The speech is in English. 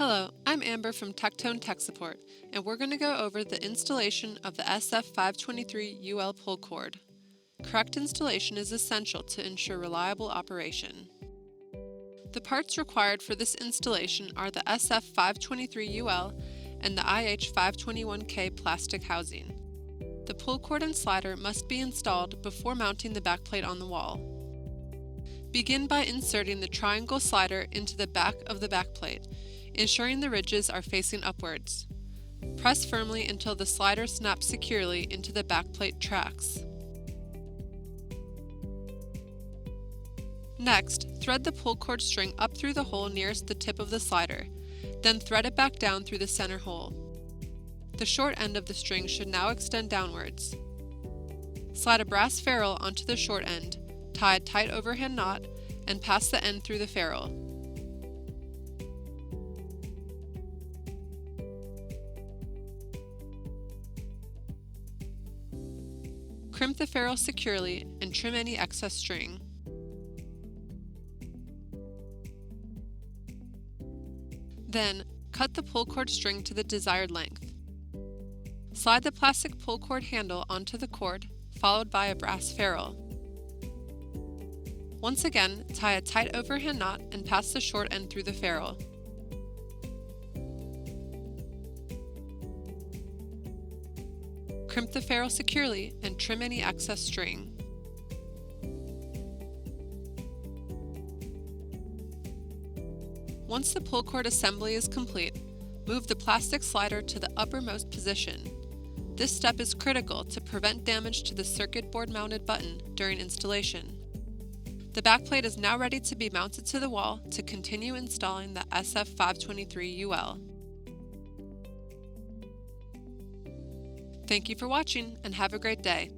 Hello, I'm Amber from Tectone Tech Support, and we're going to go over the installation of the SF523UL pull cord. Correct installation is essential to ensure reliable operation. The parts required for this installation are the SF523UL and the IH521K plastic housing. The pull cord and slider must be installed before mounting the backplate on the wall. Begin by inserting the triangle slider into the back of the backplate, ensuring the ridges are facing upwards. Press firmly until the slider snaps securely into the backplate tracks. Next, thread the pull cord string up through the hole nearest the tip of the slider, then thread it back down through the center hole. The short end of the string should now extend downwards. Slide a brass ferrule onto the short end, tie a tight overhand knot, and pass the end through the ferrule. Crimp the ferrule securely and trim any excess string. Then, cut the pull cord string to the desired length. Slide the plastic pull cord handle onto the cord, followed by a brass ferrule. Once again, tie a tight overhand knot and pass the short end through the ferrule. Crimp the ferrule securely and trim any excess string. Once the pull cord assembly is complete, move the plastic slider to the uppermost position. This step is critical to prevent damage to the circuit board mounted button during installation. The backplate is now ready to be mounted to the wall to continue installing the SF523UL. Thank you for watching and have a great day.